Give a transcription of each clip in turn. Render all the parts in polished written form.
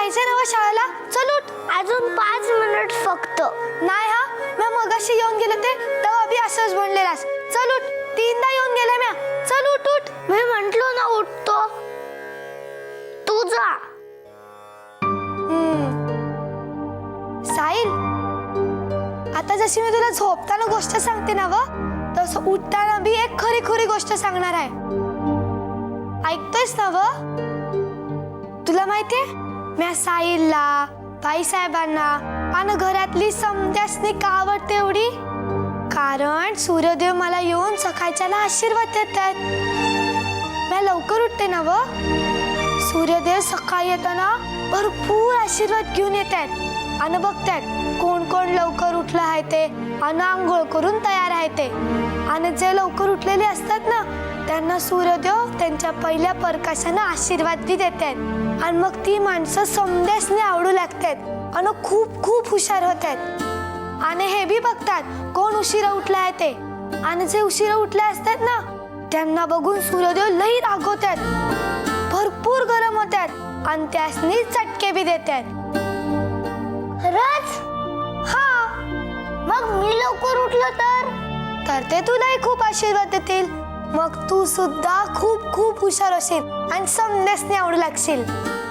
जायचंय ना शाळेला, चल उठ. अजून 5 मिनिट फक्त. नाही हा, मी मगाशी येऊन गेले ते तेव्हा बी असंच म्हणलेलास. चल उठ, 3दा येऊन गेले म्या. चल उठ उठ. मी म्हंटलो ना उठतो. तू जा. साहिल, आता जशी मी तुला झोपताना गोष्ट सांगते ना व, तसं उठताना बी एक खरी खरी गोष्ट सांगणार आहे. ऐकतोयस ना व? तुला माहितीये, मी साहिलला, बाईसाहेबांना आणि घरातली समद्यासनी का आवडते एवढी? कारण सूर्यदेव मला येऊन सकाळच्याला आशीर्वाद देतात. मी लवकर उठते ना व, सूर्यदेव सकाळी येताना भरपूर आशीर्वाद घेऊन येतात आणि बघतात कोण कोण लवकर उठलं आहे ते आणि आंघोळ करून तयार आहे ते. आणि जे लवकर उठलेले असतात ना, त्यांना सूर्यदेव त्यांच्या पहिल्या प्रकाशाने आशीर्वाद बी देतात. आणि मग ती माणसं समद्यासनी आवडू लागतात आणि खूप खूप हुशार होतात. आणि हे बी बघतात कोण उशिरा उठला आहे ते. आणि जे उशिरा उठले असतात ना, त्यांना बघून सूर्यदेव लई रागवतात, भरपूर गरम होतात आणि त्यासनी चटके बी देतात. खरंच? हा, मग मी लवकर उठलो तर ते तुलाही खूप आशीर्वाद देतील. मग तू सुद्धा खूप खूप हुशार होशील आणि समद्यासनी आवडू लागशील.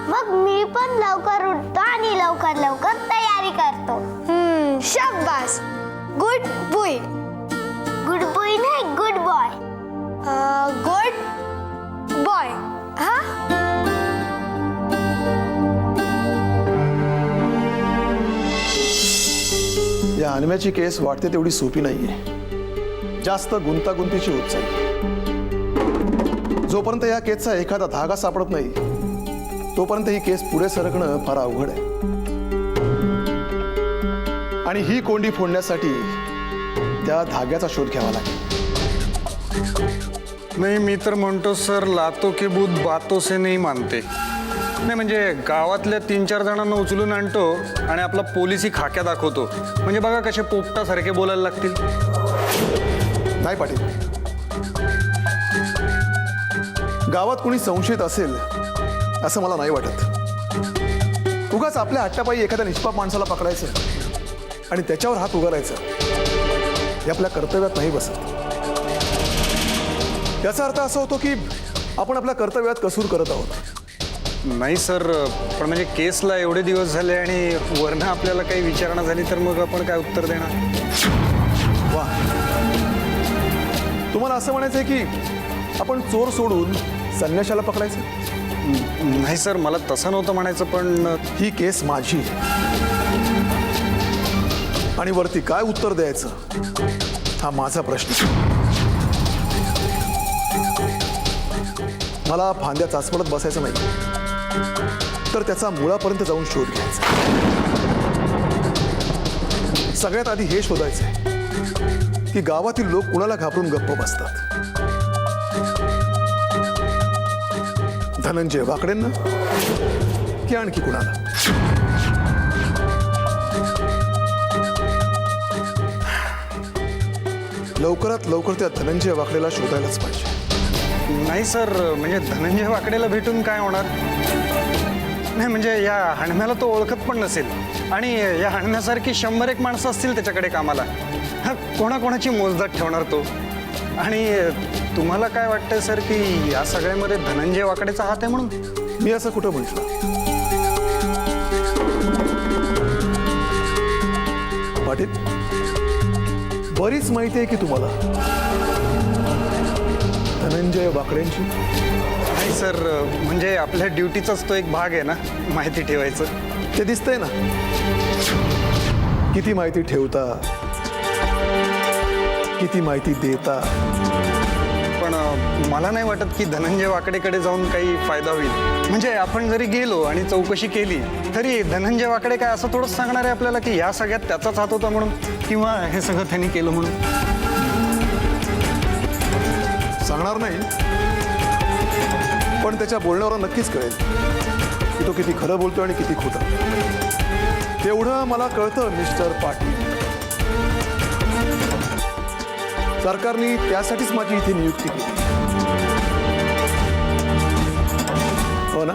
मग मी पण लवकर उठतो आणि लवकर लवकर तयारी करतो. शाबास, गुड बॉय. गुड बॉय नाही, गुड बॉय. Good boy. हा, या अनम्याची केस वाटते तेवढी सोपी नाहीये, जास्त गुंतागुंतीची होत जाईल. जोपर्यंत या केसचा एखादा धागा सापडत नाही तोपर्यंत ही केस पुढे सरकणं फार अवघड आहे. आणि ही कोंडी फोडण्यासाठी त्या धाग्याचा शोध घ्यावा लागेल. नाही, मी तर म्हणतो सर, लातो के भूत बातों से नहीं मानते. नाही म्हणजे गावातल्या 3-4 जणांना उचलून आणतो आणि आपला पोलिसी खाक्या दाखवतो. म्हणजे बघा कसे पोपटासारखे बोलायला लागतील. नाही पाटील, गावात कोणी संशयित असेल असं मला नाही वाटत. उगाच आपल्या हट्टापायी एखाद्या निष्पाप माणसाला पकडायचं आणि त्याच्यावर हात उगारायचं हे आपल्या कर्तव्यात नाही बसत. याचा अर्थ असा होतो की आपण आपल्या कर्तव्यात कसूर करत आहोत. नाही सर, पण म्हणजे केसला एवढे दिवस झाले आणि वरनं आपल्याला काही विचारणा झाली तर मग आपण काय उत्तर देणार? वा, तुम्हाला असं म्हणायचंय की आपण चोर सोडून संन्याशाला पकडायचं? नाही सर, मला तसं नव्हतं म्हणायचं, पण ही केस माझी आणि वरती काय उत्तर द्यायचं हा माझा प्रश्न. मला फांद्या चाचपडत बसायचं नाही, तर त्याचा मुळापर्यंत जाऊन शोध घ्यायचा. सगळ्यात आधी हे शोधायचंय की गावातील लोक कुणाला घाबरून गप्प बसतात. धनंजय वाकडेंना की आणखी कुणाला? लवकरात लवकर त्या धनंजय वाकडेला शोधायलाच पाहिजे. नाही सर, म्हणजे धनंजय वाकडेला भेटून काय होणार? नाही म्हणजे या हणम्याला तो ओळखत पण नसेल आणि या हणम्यासारखी 100-1 माणसं असतील त्याच्याकडे कामाला. हा, कोणाकोणाची मोजदाद ठेवणार तो? आणि तुम्हाला काय वाटतंय सर की या सगळ्यामध्ये धनंजय वाकडेचा हात आहे म्हणून? मी असं कुठं म्हटलं? पाटील, बरीच माहिती आहे की तुम्हाला धनंजय वाकडेंची. नाही सर, म्हणजे आपल्या ड्युटीचाच तो एक भाग आहे ना माहिती ठेवायचं. ते दिसतंय ना किती माहिती ठेवता, किती माहिती देता. पण मला नाही वाटत की धनंजय वाकडेकडे जाऊन काही फायदा होईल. म्हणजे आपण जरी गेलो आणि चौकशी केली तरी धनंजय वाकडे काय असं थोडंच सांगणार आहे आपल्याला की या सगळ्यात त्याचाच हात होता म्हणून, किंवा हे सगळं त्यांनी केलं म्हणून? सांगणार नाही, पण त्याच्या बोलण्यावर नक्कीच कळेल की तो किती खरं बोलतो आणि किती खोटं. तेवढं मला कळतं मिस्टर पाटील. सरकारने त्यासाठीच माझी इथे नियुक्ती केली, हो ना?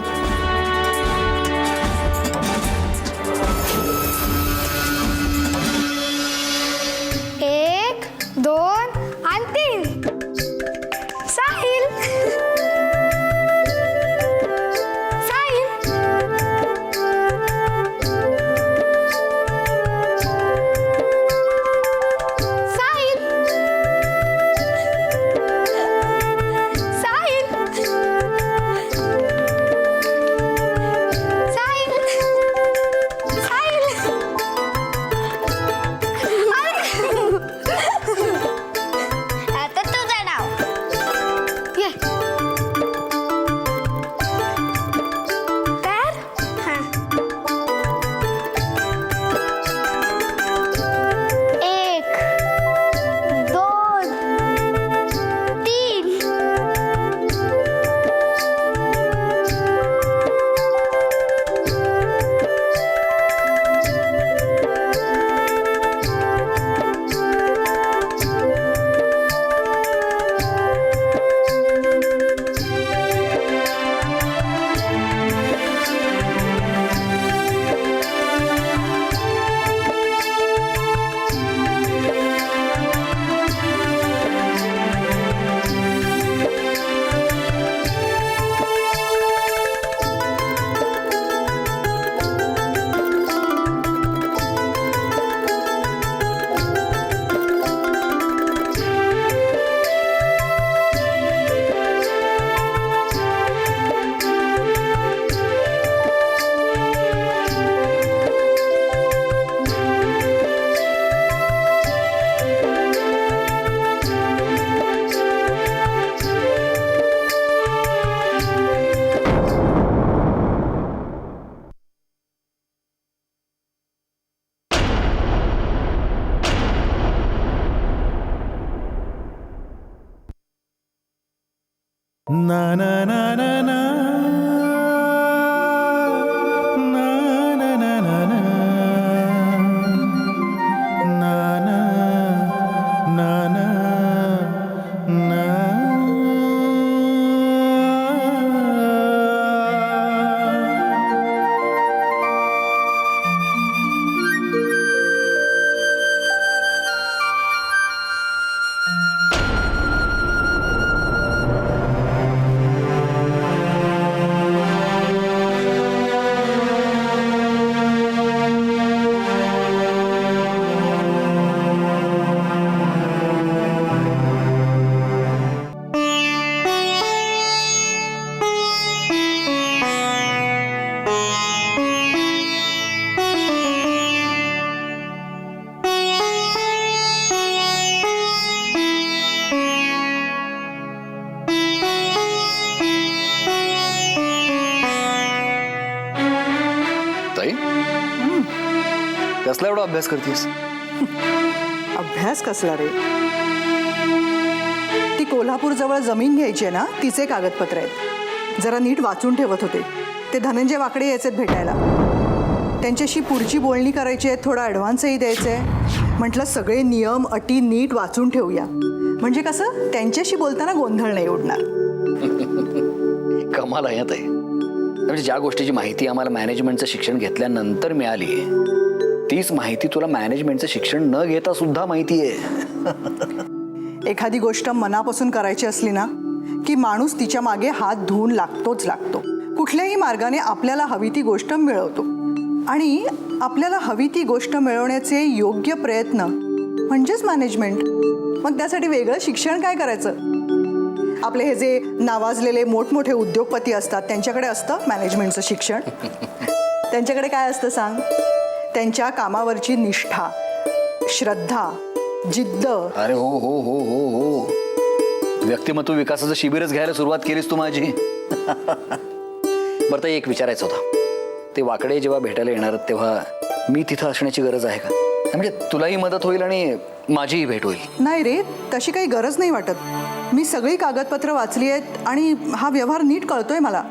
ना ना ना ना ना ना ना ना ना ना ना ना ना ताई कसला एवढा अभ्यास करतेस? अभ्यास कसला रे? ती कोल्हापूर जवळ जमीन घ्यायची आहे ना, तिचे कागदपत्र आहेत. जरा नीट वाचून ठेवत होते. ते धनंजय वाकडे यायचेत भेटायला. त्यांच्याशी पुढची बोलणी करायची आहे, थोडा ॲडव्हान्सही द्यायचं आहे. म्हटलं सगळे नियम अटी नीट वाचून ठेवूया, म्हणजे कसं त्यांच्याशी बोलताना गोंधळ नाही उडणार. कमाल आहे ताई. म्हणजे ज्या गोष्टीची माहिती आम्हाला मॅनेजमेंटचं शिक्षण घेतल्यानंतर मिळाली तीच माहिती तुला मॅनेजमेंटचं शिक्षण न घेता सुद्धा माहिती आहे. एखादी गोष्ट मनापासून करायची असली ना की माणूस तिच्या मागे हात धुवून लागतोच लागतो. कुठल्याही मार्गाने आपल्याला हवी ती गोष्ट मिळवतो आणि आपल्याला हवी ती गोष्ट मिळवण्याचे योग्य प्रयत्न म्हणजेच मॅनेजमेंट. मग त्यासाठी वेगळं शिक्षण काय करायचं? आपले हे जे नावाजलेले मोठमोठे उद्योगपती असतात त्यांच्याकडे असतं मॅनेजमेंटचं शिक्षण. त्यांच्याकडे काय असतं सांग? त्यांच्या कामावरची निष्ठा, श्रद्धा, जिद्द. अरे हो हो हो हो हो, व्यक्तिमत्व विकासाचं शिबिरच घ्यायला सुरुवात केलीस तू माझी. बरं ताई, एक विचारायचं होतं. ते वाकडे जेव्हा भेटायला येणार तेव्हा मी तिथं असण्याची गरज आहे का? म्हणजे तुलाही मदत होईल आणि माझीही भेट होईल. नाही रे, तशी काही गरज नाही वाटत. मी सगळी कागदपत्र वाचली आहेत आणि हा व्यवहार नीट कळतोय मला.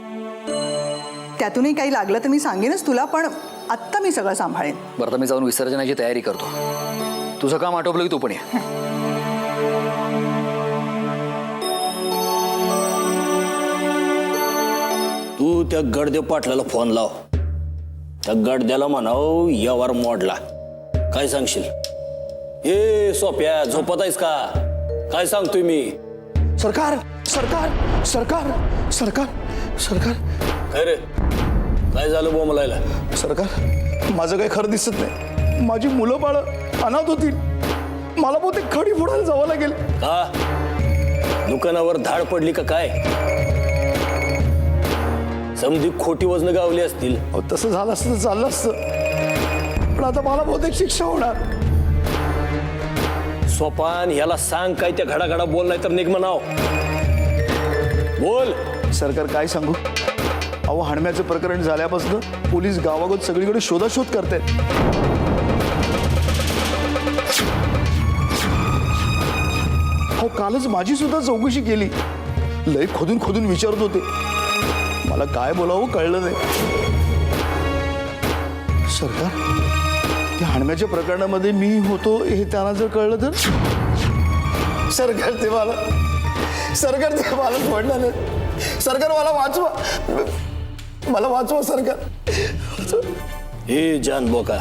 त्यातूनही काही लागलं तर मी सांगेनच तुला, पण आत्ता मी सगळं सांभाळेन. बरं, तर मी जाऊन विसर्जनाची तयारी करतो. तुझं काम आटोपलं की तू पण ये. तू त्या गडदेव पाटलाला फोन लाव. त्या गडद्याला म्हणाव यावर मोडला. काय सांगशील? ए सोप्या, झोपत आहेस का? काय सांगतोय मी? सरकार सरकार सरकार सरकार सरकार काय रे, काय झालं बोंबलायला? सरकार, माझं काही खरं दिसत नाही. माझी मुलं बाळं अनाथ होतील. मला बहुतेक खडी फोडायला जावं लागेल. का दुकानावर धाड पडली का काय? समधी खोटी वजन गावली असतील. अहो, तसं झालं असतं तर चाललं असतं, पण आता मला बहुतेक शिक्षा होणार. सोपान ह्याला सांग काय त्या घडाघडा बोल, नाही तर निघ म्हणाव. बोल. सरकार काय सांगू? अहो, हाणम्याचं प्रकरण झाल्यापासून पोलीस गावागावात सगळीकडे शोधाशोध करतायत. हो, कालच माझी सुद्धा चौकशी केली. लय खोदून खोदून विचारत होते. मला काय बोलावं कळलं नाही. सरकार, त्या हाणम्याच्या प्रकरणामध्ये मी होतो हे त्यांना जर कळलं तर? सरकार, ते मला सोडणार नाही. सरकार, मला वाचवा, मला वाचवा सरकार. हे जान बोका,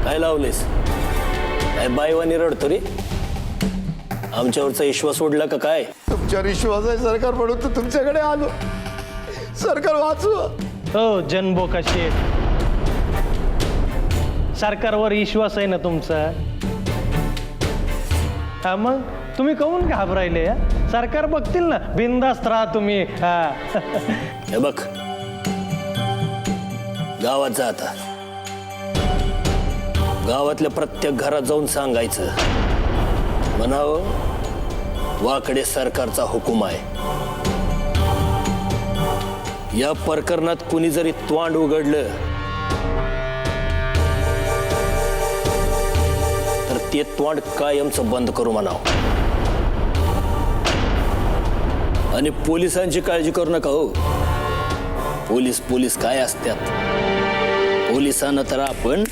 काय लावलेस? काय बायवानी रडतो रे? आमच्यावरचा विश्वास सोडला का काय? तुमच्यावर विश्वास आहे सरकार, म्हणून तर तुमच्याकडे आलो. सरकार, वाचवा. हो जनबोका शेठ, सरकारवर विश्वास आहे ना तुमचा? हा, मग तुम्ही काहून घाबरायले? सरकार बघतील ना, बिनधास्त राहा तुम्ही. हे बघ, गावात जा आता. गावातल्या प्रत्येक घरात जाऊन सांगायचं, म्हणावं वाकडे सरकारचा हुकूम आहे. या प्रकरणात कुणी जरी तोंड उघडलं तर ते तोंड कायमचं बंद करू म्हणावं. आणि पोलिसांची काळजी करू नका हो. पोलीस काय असतात, पोलिसांना तर आपण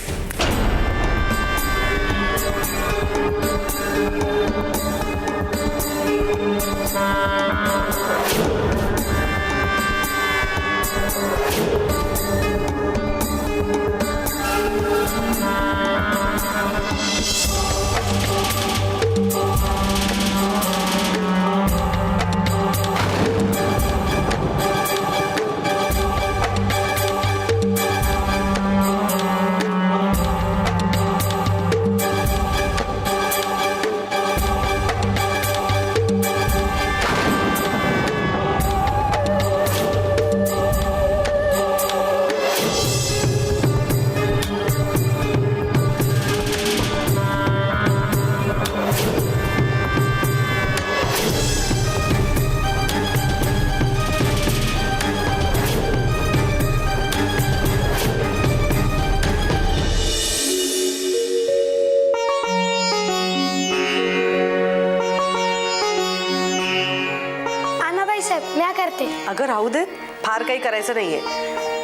आनाबाई साहेब म्या करते. अगं राहू दे, फार काही करायचं नाहीये.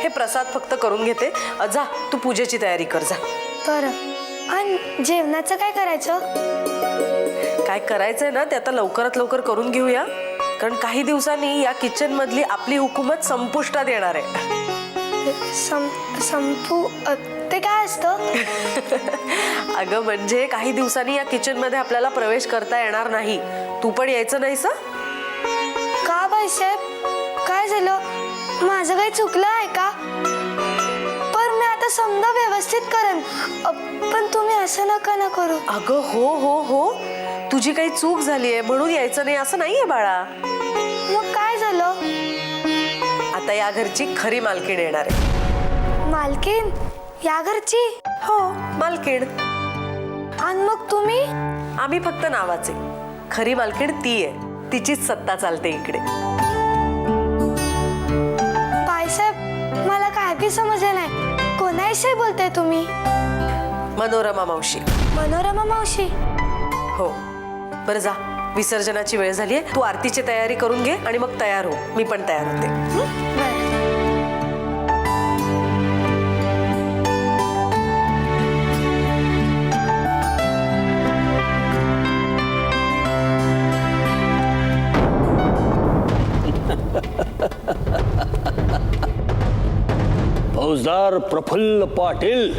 हे प्रसाद फक्त करून घेते. जा तू पूजेची तयारी कर जा. तर आणि जेवणाचं काय करायचं? काय करायचंय ना ते आता लवकरात लवकर करून घेऊया, कारण काही दिवसांनी या किचन मधली आपली हुकूमत संपुष्टात येणार आहे. संपू ते काय असतं? अगं म्हणजे काही दिवसांनी या किचन मध्ये आपल्याला प्रवेश करता येणार नाही. तू पण यायचं नाहीस? का बाईसाहेब काय झालं? माझं काही चुकलं आहे का? पण मी आता समजा व्यवस्थित करेन. पण तुम्ही असं नका ना करू. अगं हो हो हो, तुझी काही चूक झालीये म्हणून यायचं नाही असं नाहीये बाळा. मग काय झालं? आता या घरची खरी मालकीण येणार आहे. मालकीन या घरची? हो मालकीण. आणि मग तुम्ही? आम्ही फक्त नावाचे, खरी मालकीण ती आहे. तिचीच सत्ता चालते इकडे. बाईसाहेब मला काय बी समजलं नाही. कोणाविषयी बोलताय तुम्ही? मनोरमा मावशी. मनोरमा मावशी? हो. बरं जा, विसर्जनाची वेळ झालीये. तू आरतीची तयारी करून घे आणि मग तयार हो. मी पण तयार होते. बरं. फौजदार प्रफुल्ल पाटील,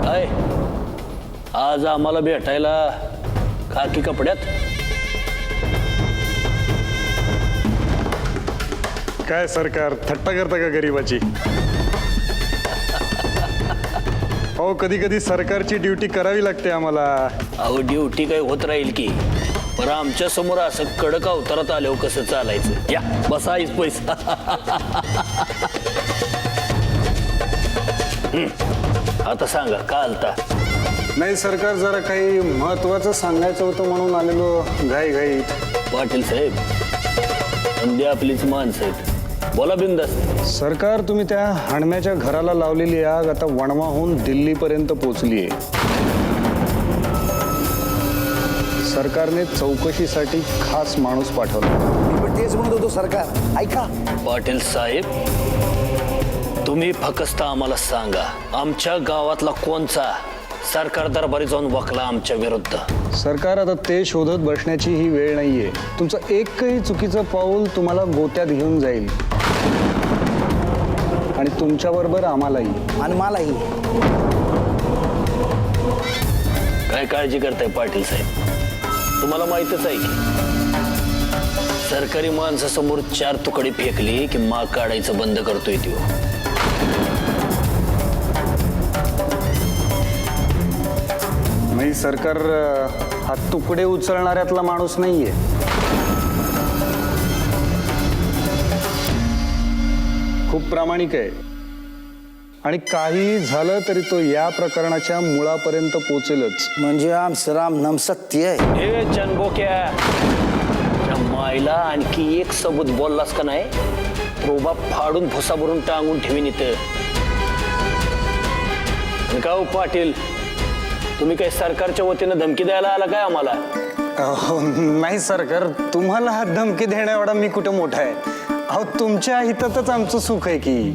काय आज आम्हाला भेटायला खाकी कपड्यात? काय सरकार थट्टा करता का गरीबाची? हो, कधी कधी सरकारची ड्युटी करावी लागते आम्हाला. अहो ड्युटी काय होत राहील की, पण आमच्या समोर असं कडक अवतारात आल्यावर कसं चालायचं? या बसा आईच पैसा. आता सांगा का आलता? नाही सरकार, जरा काही महत्वाचं सांगायचं होतं म्हणून आलेलो घाईघाईत. पाटील साहेब, सध्या आपलीच माणसं आहेत, बोला बिंदास. सरकार, तुम्ही त्या हणम्याच्या घराला लावलेली आग आता वणवाहून दिल्लीपर्यंत पोहोचली आहे. सरकारने चौकशीसाठी खास माणूस पाठवला. मी पण तेच म्हणत होतो सरकार, ऐका. पाटील साहेब, तुम्ही फक्त आम्हाला सांगा, आमच्या गावातला कोणचा सरकार दरबारी जाऊन वकला आमच्या विरुद्ध? सरकार, आता ते शोधत बसण्याची ही वेळ नाहीये. तुमचं एकही चुकीचं पाऊल तुम्हाला गोत्यात घेऊन जाईल, आणि तुमच्याबरोबर आम्हालाही. आणि मलाही. काय काळजी करताय पाटील साहेब? तुम्हाला माहितच आहे की सरकारी माणसासमोर 4 तुकडे फेकली की माग काढायचं बंद करतोय तो. नाही सरकार, हा तुकडे उचलणाऱ्यातला माणूस नाहीये. खूप प्रामाणिक आहे, आणि काही झालं तरी तो या प्रकरणाच्या मुळापर्यंत पोचेलच. म्हणजे आमचं रामनाम सत्य आहे. हे जनबोक्या, त्या मायला आणखी एक सबूत बोललास का नाही, प्रोबा फाडून भुसा भरून टांगून ठेवीन इथं. का हो पाटील, तुम्ही काही सरकारच्या वतीनं धमकी द्यायला आला काय आम्हाला? अहो, नाही सरकार, तुम्हाला हा धमकी देण्या एवढा मी कुठं मोठा आहे. अहो, तुमच्या हितातच आमचं सुख आहे की.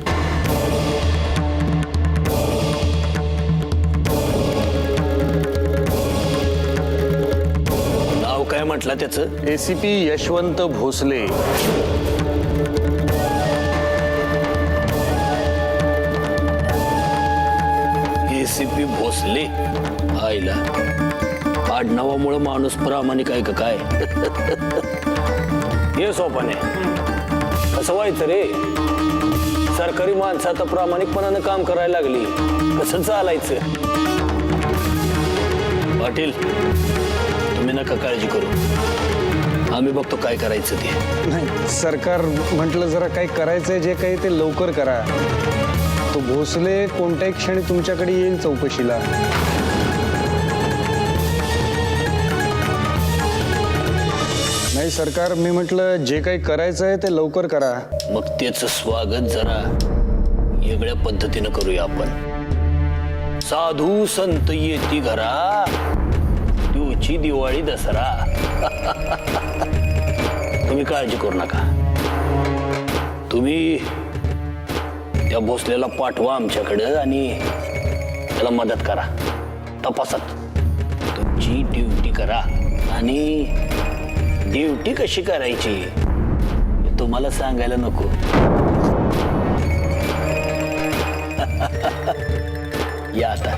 नाव काय म्हटलं त्याचं? ACP यशवंत भोसले. ACP भोसले. आईला आडनावामुळे माणूस प्रामाणिक आहे का काय? हे सोपाने कसं व्हायचं रे? सरकारी माणसं आता प्रामाणिकपणानं काम करायला लागली, कसं चालायचं? पाटील, तुम्ही नका काळजी करू, आम्ही बघतो काय करायचं ते. नाही सरकार म्हटलं जरा काही करायचंय, जे काही ते लवकर करा. तो भोसले कोणत्याही क्षणी तुमच्याकडे येईल चौकशीला. नाही सरकार, मी म्हटलं जे काही करायचंय ते लवकर करा. मग त्याचं स्वागत जरा वेगळ्या पद्धतीनं करूया आपण. साधू संत येती घरा, तुझी दिवाळी दसरा. तुम्ही काळजी करू नका. तुम्ही त्या भोसलेला पाठवा आमच्याकडं आणि त्याला मदत करा. तपासात तुमची ड्युटी करा. आणि ड्युटी कशी करायची हे तुम्हाला सांगायला नको. या आता.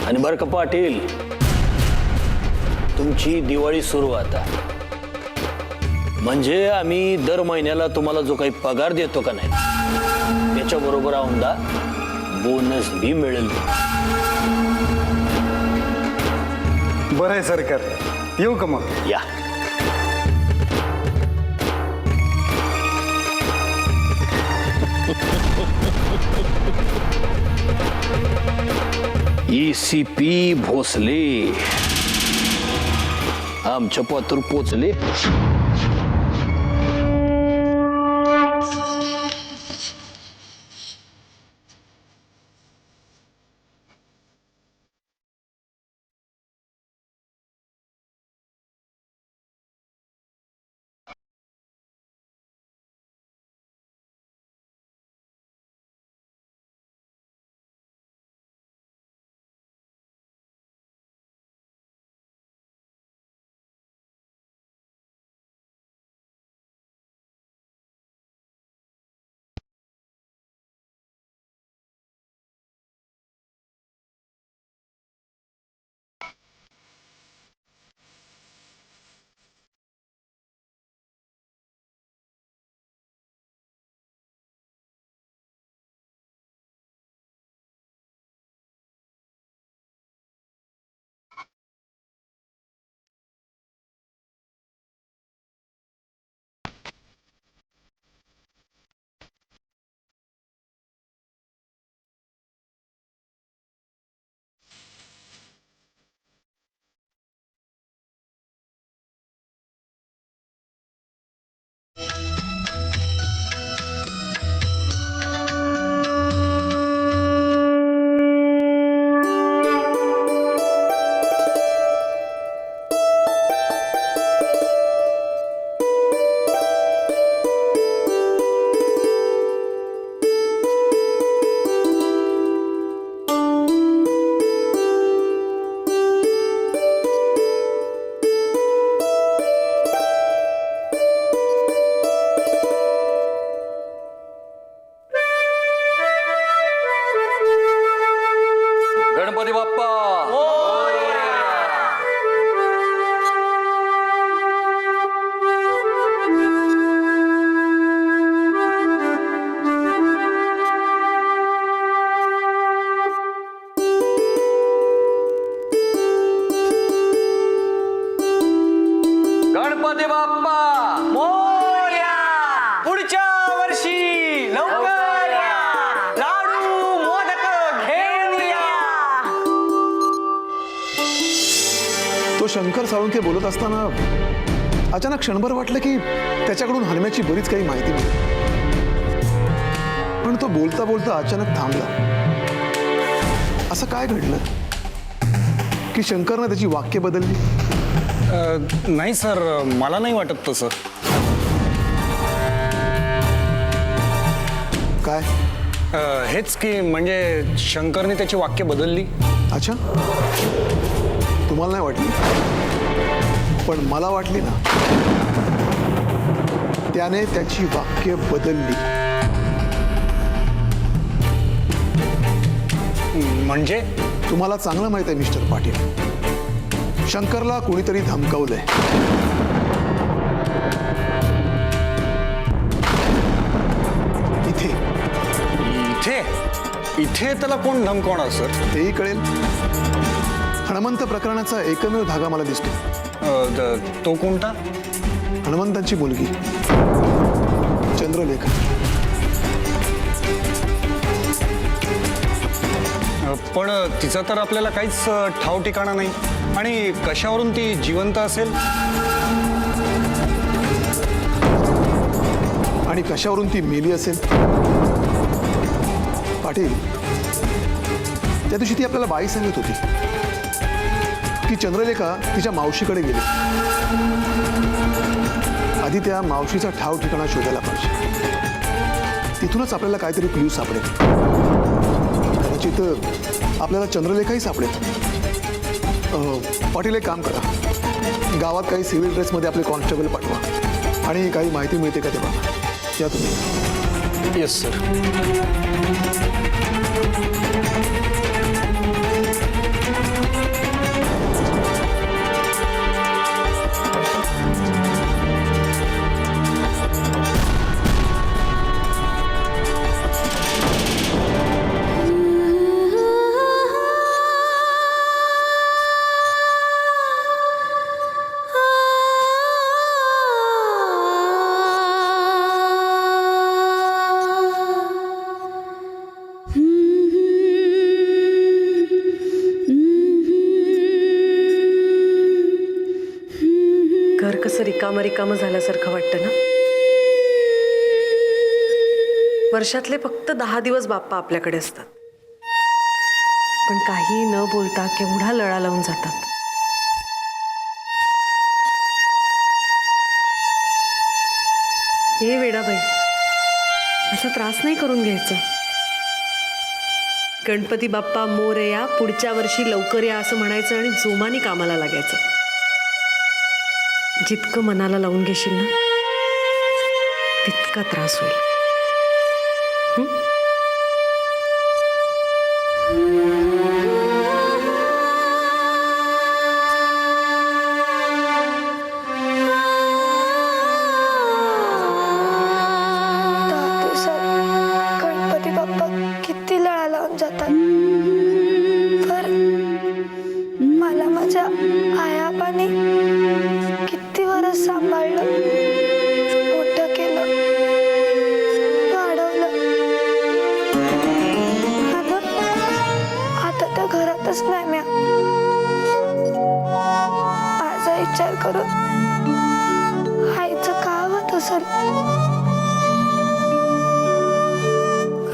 आणि बरं का पाटील, तुमची दिवाळी सुरू आता. म्हणजे आम्ही दर महिन्याला तुम्हाला जो काही पगार देतो का नाही, त्याच्या बरोबर औंदा बोनस बी मिळेल. बरं आहे सरकार, येऊ का मग? या. ACP भोसले आमच्या पात्र पोचले. गणपती बाप्पा गणपती बाप्पा मोरया. पुढच्या वर्षी लवकर या. लाडू मोदक घेऊन या. तो शंकर साळुंखे बोलत असताना अचानक क्षणभर वाटलं की त्याच्याकडून हनुम्याची बरीच काही माहिती मिळेल. पण तो बोलता बोलता अचानक थांबला. असं काय घडलं? की शंकरनं त्याची वाक्य बदलली? नाही सर, मला नाही वाटत तसं. काय? हेच की म्हणजे शंकरने त्याची वाक्य बदलली. अच्छा, तुम्हाला नाही वाटली, पण मला वाटली ना. त्याने त्याची वाक्य बदलली. म्हणजे तुम्हाला चांगलं माहित आहे मिस्टर पाटील, शंकरला कोणीतरी धमकावलंय. इथे इथे इथे त्याला कोण धमकवणार सर? तेही कळेल. हनुमंत प्रकरणाचा एकमेव धागा मला दिसतो. तो कोणता? हनुमंतांची मुलगी चंद्रलेखा. पण तिचा तर आपल्याला काहीच ठाव ठिकाणा नाही. आणि कशावरून ती जिवंत असेल आणि कशावरून ती मेली असेल? पाटील, त्या दिवशी ती आपल्याला बाई सांगत होती की चंद्रलेखा तिच्या मावशीकडे गेली. आधी त्या मावशीचा ठाव ठिकाणा शोधायला पाहिजे. तिथूनच आपल्याला काहीतरी क्ल्यू सापडेल. कदाचित आपल्याला चंद्रलेखाही सापडेल. पाटील, एक काम करा, गावात काही सिव्हिल ड्रेसमध्ये आपले कॉन्स्टेबल पाठवा आणि काही माहिती मिळते का ते बघा. या तुम्ही. Yes sir. घर कसं रिकामं रिकामं झाल्यासारखं वाटतं ना. वर्षातले फक्त 10 दिवस बाप्पा आपल्याकडे असतात, पण काही न बोलता केवढा लळा लावून जातात. हे वेडाबाई, असा त्रास नाही करून घ्यायचा. गणपती बाप्पा मोरया, पुढच्या वर्षी लवकर या असं म्हणायचं आणि जोमाने कामाला लागायचं. जितकं मनाला लावून घेशील ना तितका त्रास होईल. गणपती बाप्पा किती लळा लावून जातात. पर मला माझ्या आयाबाने किती वर्ष सांभाळलं, मोठं केलं, वाढवलं. आता तर घरातच नाही म्या. माझा विचार करून आईचं का होत असेल.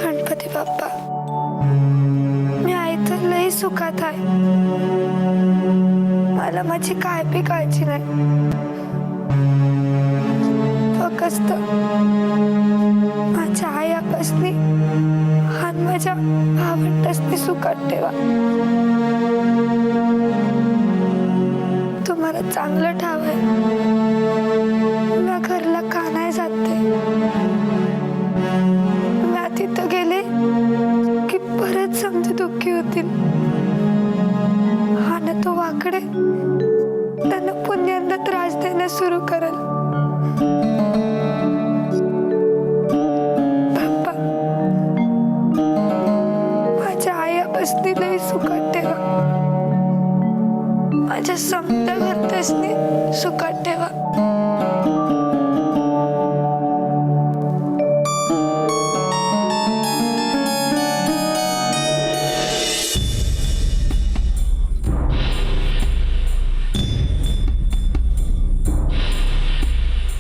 गणपती बाप्पा, मी आईचं लई सुखात आहे. मला माझी काय बी काळजी नाही. फक्त माझ्या आयापासनी आणि माझ्या भावंडासनी सुखात ठेवा. तुम्हाला चांगलं ठाव आहे, मी घरला का नाही जाते. मी तिथं गेले की परत समज दुःखी होतील. हा ना तो वाकडे त्यांना पुण्यांदा त्रास देणं सुरू करेल. बाप्पा, माझ्या आयापासनी लई सुखात ठेवा. माझ्या समजा घरच्यासनी सुखात ठेवा.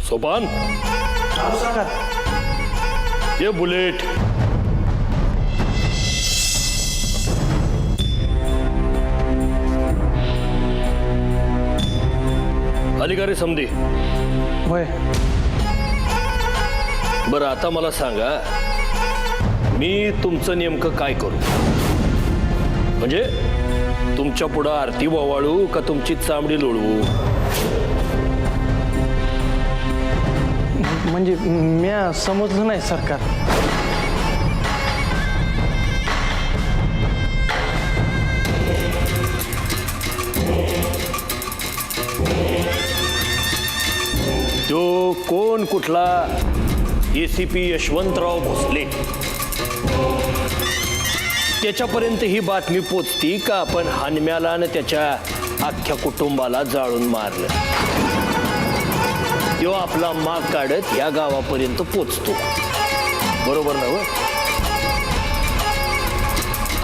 सोपान, ये बुलेट. आली का रे समधी? होय. बरं आता मला सांगा, मी तुमचं नेमकं काय करू? म्हणजे तुमच्या पुढं आरती ओवाळू का तुमची चामडी लोळवू? म्हणजे म्या समजलं नाही सरकार. तो कोण कुठला ACP यशवंतराव भोसले, त्याच्यापर्यंत ही बातमी पोचती का आपण हनम्याला आणि त्याच्या अख्ख्या कुटुंबाला जाळून मारलं? तो आपला माग काढत या गावापर्यंत पोचतो, बरोबर ना?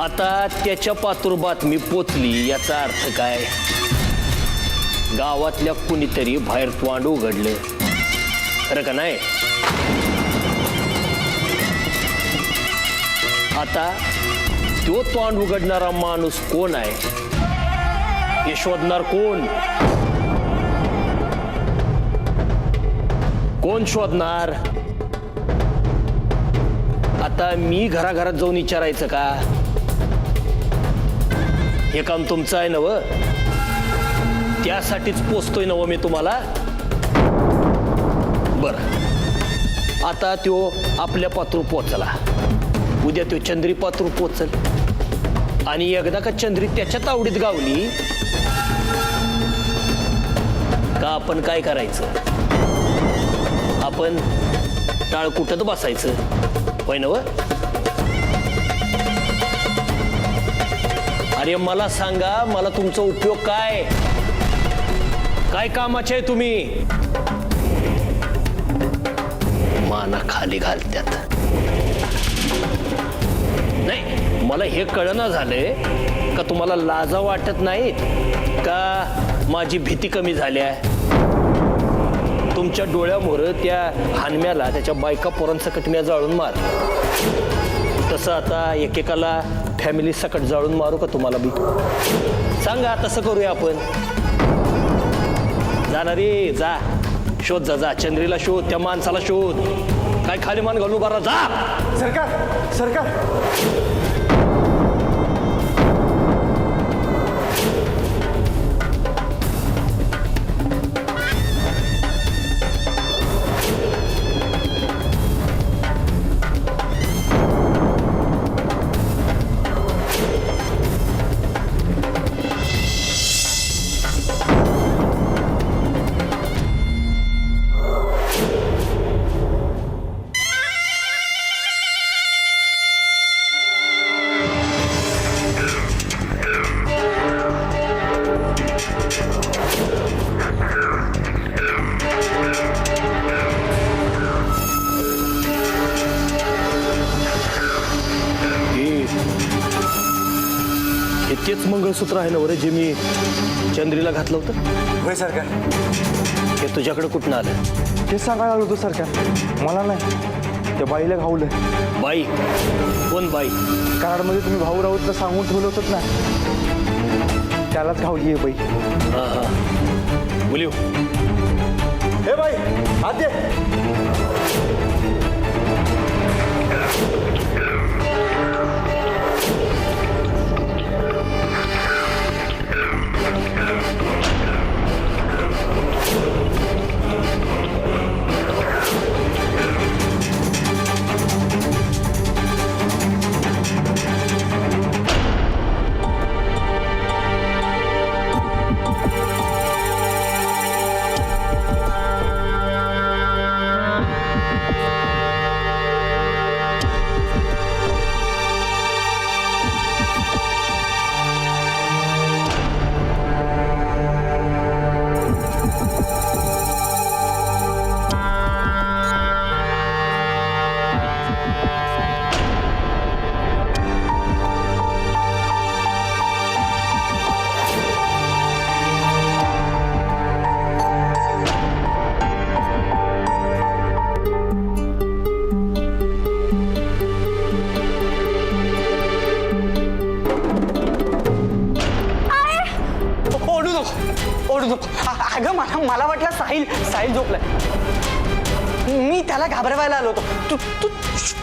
आता त्याच्या पातूर बातमी पोचली याचा अर्थ काय? गावातल्या कुणीतरी बाहेर तोंड उघडलं, खरं का नाही? आता तो तोंड उघडणारा माणूस कोण आहे हे शोधणार कोण? कोण शोधणार? आता मी घराघरात जाऊन विचारायचं का? हे काम तुमचं आहे नव? त्यासाठीच पोचतोय नव मी तुम्हाला? बर, आता तो आपल्या पातूर पोचला, उद्या तो चंद्री पातूर पोचल, आणि एकदा का चंद्री त्याच्या तावडीत गावली का आपण काय करायचं? आपण टाळ कुटत बसायचं, होय नव? अरे मला सांगा, मला तुमचा उपयोग काय? काय कामाचे आहे तुम्ही? माना खाली घालत्यात. नाही, मला हे कळना झालंय का तुम्हाला लाजा वाटत नाहीत का माझी भीती कमी झाल्या? तुमच्या डोळ्यामुळं त्या हानम्याला त्याच्या बायका पोरांसकट म्या जाळून मार, तसं आता एकेकाला फॅमिली सकट जाळून मारू का तुम्हाला बी? सांगा, तसं करूया आपण. जा रे, जा शोध, जा चंद्रीला शोध, त्या माणसाला शोध. काय खाली मान घालू बरा, जा. सरकार सरकार तेच मंगळसूत्र आहे ना रे जे मी चंद्रीला घातलं होतं? होय सरकार. हे तुझ्याकडे कुठं आलं? ते सांगायला आलो होतो सरकार. मला नाही, त्या बाईला घावलं. बाई? कोण बाई? कराडमध्ये तुम्ही भाऊ राऊतला सांगून ठेवलं होतं ना, त्यालाच घावली आहे बाई. हा हा, बोलिव. हे बाई आद्य. मला वाटलं साहिल साहिल झोपलाय. मी त्याला घाबरवायला आलो होतो. तू तू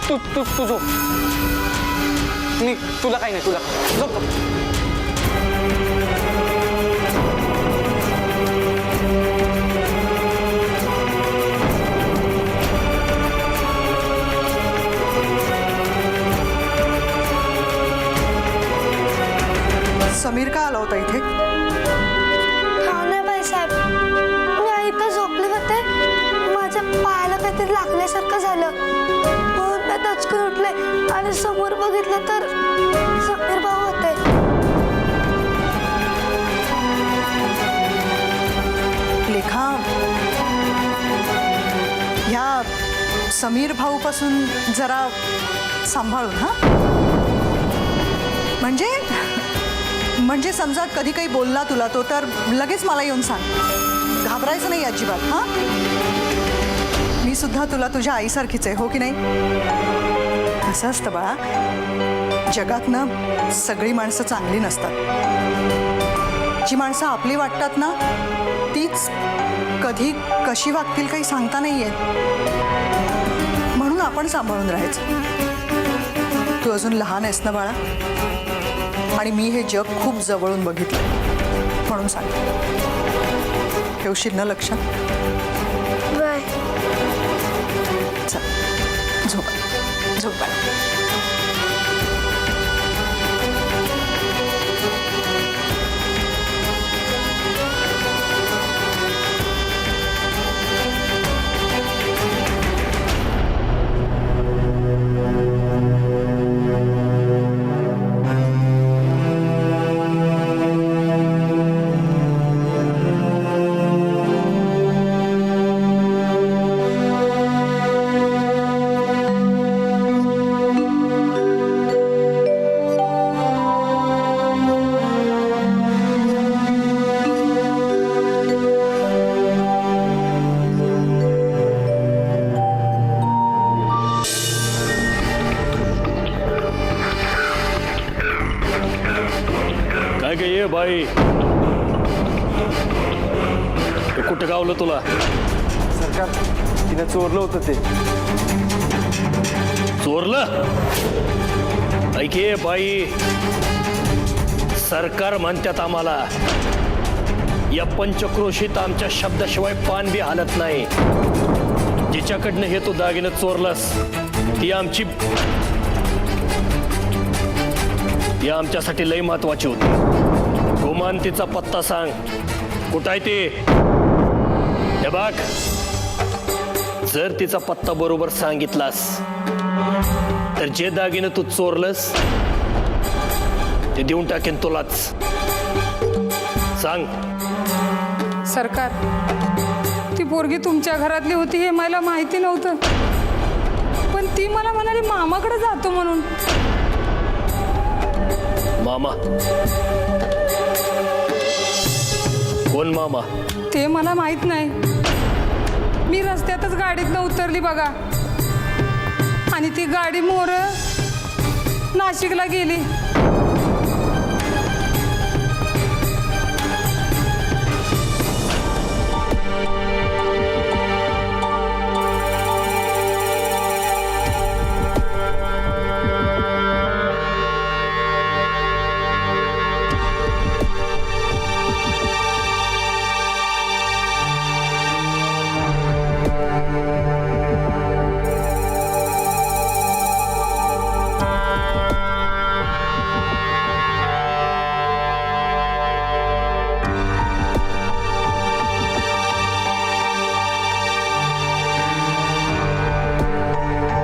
तू तू तू झोप. मी तुला काही नाही, तुला झोप. समीर का आला होता इथे? हा नाही बाईसाहेब, मी इथं झोपले होते, माझ्या पायाला काहीतरी लागल्यासारखं झालं म्हणून मी दचकून उठले आणि समोर बघितलं तर समीर भाऊ होते. लेखा, ह्या समीर भाऊ पासून जरा सांभाळून. हा म्हणजे समजा कधी काही बोलला तुला तो तर लगेच मला येऊन सांग. घाबरायचं नाही अजिबात. हा, मी सुद्धा तुला तुझ्या आईसारखीच आहे, हो की नाही? कसं असतं बाळा, जगात ना सगळी माणसं चांगली नसतात. जी माणसं आपली वाटतात ना तीच कधी कशी वागतील काही सांगता नाही येत. म्हणून आपण सांभाळून राहायचं. तू अजून लहान आहेस ना बाळा, आणि मी हे जग खूप जवळून बघितलं म्हणून सांग. ठेवशील ना लक्षात? बाय. चल झोप झोप बाळा. काय गे ये बाई, ते कुठं गावलं तुला? सरकार, तिने चोरलं होतं ते. चोरलं? ऐके बाई, सरकार म्हणतात आम्हाला, या पंचक्रोशीत आमच्या शब्दाशिवाय पान बी हालत नाही. जिच्याकडनं हे तू दागिनं चोरलंस ती आमच्यासाठी लई महत्वाची होती. गुमान तिचा पत्ता सांग, कुठं आहे ते? हे बघ, जर तिचा पत्ता बरोबर सांगितलास तर जे दागिनं तू चोरलंस ते देऊन टाकेन तुलाच. सांग. सरकार, ती पोरगी तुमच्या घरातली होती हे मला माहिती नव्हतं, पण ती मला म्हणाली मामाकडे जातो म्हणून. मामा? कोण मामा? ते मला माहित नाही. मी रस्त्यातच गाडीतनं उतरली बघा, आणि ती गाडी मोर नाशिकला गेली.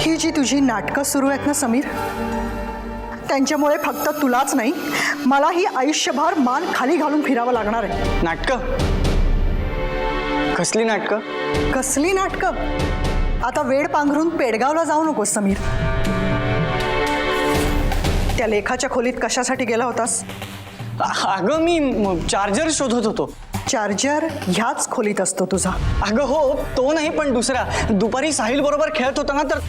ही जी तुझी नाटकं सुरू आहेत ना समीर, त्यांच्यामुळे फक्त तुलाच नाही मलाही आयुष्यभर मान खाली घालून फिरावं लागणार आहे. नाटकं? कसली नाटकं? कसली नाटकं? आता वेड पांघरून पेडगावला जाऊ नकोस समीर. त्या लेखाच्या खोलीत कशासाठी गेला होतास? अगं मी चार्जर शोधत होतो. चार्जर ह्याच खोलीत असतो तुझा? अगं हो, तो नाही पण दुसरा. दुपारी साहिल बरोबर खेळत होता ना तर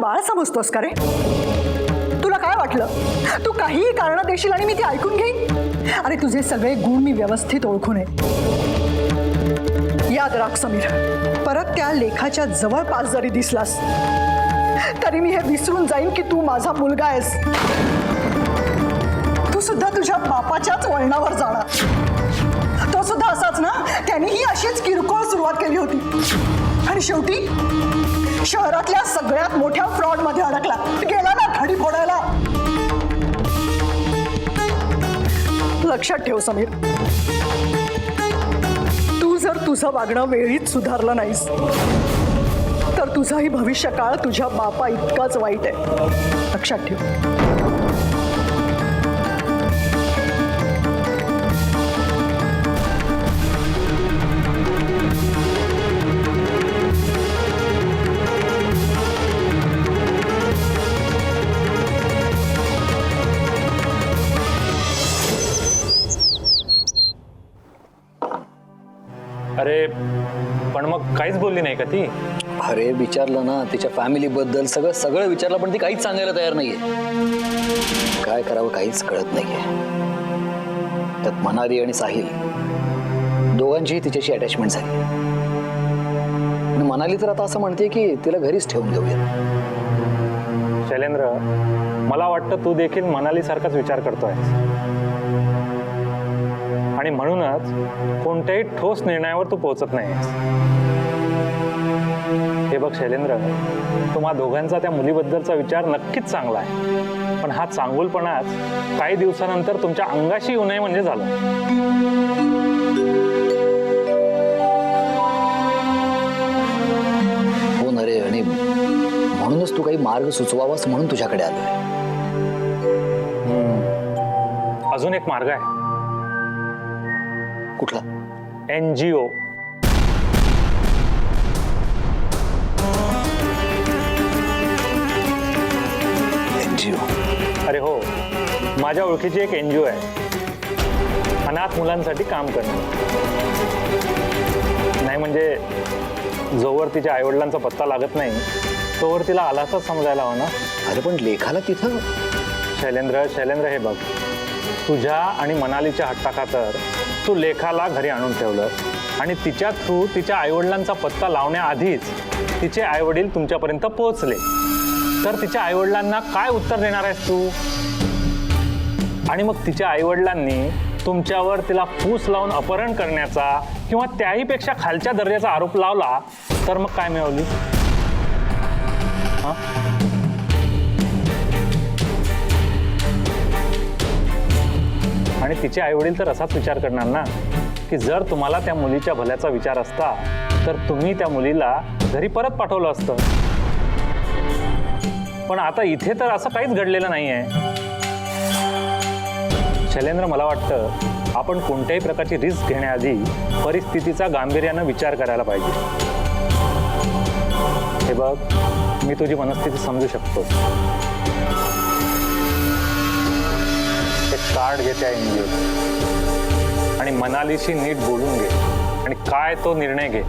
बाळ समजतोस का रे? तुला काय वाटलं तू काहीही कारण देशील आणि मी ती ऐकून घेईन? अरे तुझे सगळे गुण मी व्यवस्थित ओळखून आहे. याद राख समीर, परत त्या लेखाच्या जवळपास जरी दिसलास तरी मी हे विसरून जाईन की तू माझा मुलगा आहेस. तू सुद्धा तुझ्या बापाच्याच वळणावर जाणार. तो सुद्धा असाच ना? त्यानेही अशीच किरकोळ सुरुवात केली होती आणि शेवटी शहरातल्या सगळ्यात मोठ्या फ्रॉड मध्ये अडकला, गेला ना घडी फोडायला. लक्षात ठेव समीर, तू जर तुझं वागणं वेळीच सुधारलं नाहीस तर तुझाही भविष्यकाळ तुझ्या बापा इतकाच वाईट आहे. लक्षात ठेव. अरे पण मग काहीच बोलली नाही का ती? अरे विचारलं ना, तिच्या फॅमिलीबद्दल सगळं विचारलं, पण ती काहीच सांगायला तयार नाहीये. काय करावं काहीच कळत नाहीये. त्यात मनाली आणि साहिल दोघांचीही तिच्याशी अटॅचमेंट झाली. आणि मनाली तर आता असं म्हणते की तिला घरीच ठेवून घेऊया. शैलेंद्र, मला वाटतं तू देखील मनाली सारखाच विचार करतोय आणि म्हणूनच कोणत्याही ठोस निर्णयावर तू पोहोचत नाहीस. हे बघ शैलेंद्र, तुम्हा दोघांचा त्या मुलीबद्दलचा विचार नक्कीच चांगला आहे, पण हा चांगुलपणाच काही दिवसानंतर तुमच्या अंगाशी येऊ नये म्हणजे झालं. हो ना रे, आणि म्हणूनच तू काही मार्ग सुचवावास म्हणून तुझ्याकडे आलोय. अजून एक मार्ग आहे. कुठला? NGO. अरे हो, माझ्या ओळखीची एक NGO आहे, अनाथ मुलांसाठी काम करणं. नाही म्हणजे जोवर तिच्या आईवडिलांचा पत्ता लागत नाही तोवर तिला आलाच समजायला हवं ना. अरे पण लेखाला तिथं. शैलेंद्र हे बघ, तुझ्या आणि मनालीच्या हट्टाखातर तू लेखाला घरी आणून ठेवलं आणि तिच्या थ्रू तिच्या आईवडिलांचा पत्ता लावण्याआधीच तिचे आईवडील तुमच्यापर्यंत पोहोचले, तर तिच्या आईवडिलांना काय उत्तर देणार आहेस तू? आणि मग तिच्या आईवडिलांनी तुमच्यावर तिला फूस लावून अपहरण करण्याचा किंवा त्याहीपेक्षा खालच्या दर्जाचा आरोप लावला तर मग काय मिळवली? आणि तिचे आईवडील तर असाच विचार करणार ना की जर तुम्हाला त्या मुलीच्या भल्याचा विचार असता तर तुम्ही त्या मुलीला घरी परत पाठवलं असतं. पण आता इथे तर असं काहीच घडलेलं नाहीये. शैलेंद्र, मला वाटतं आपण कोणत्याही प्रकारची रिस्क घेण्याआधी परिस्थितीचा गांभीर्यानं विचार करायला पाहिजे. हे बघ, मी तुझी मनस्थिती समजू शकतो. एक कार्ड घे त्या NGO आणि मनालीशी नीट बोलून घे आणि काय तो निर्णय घे.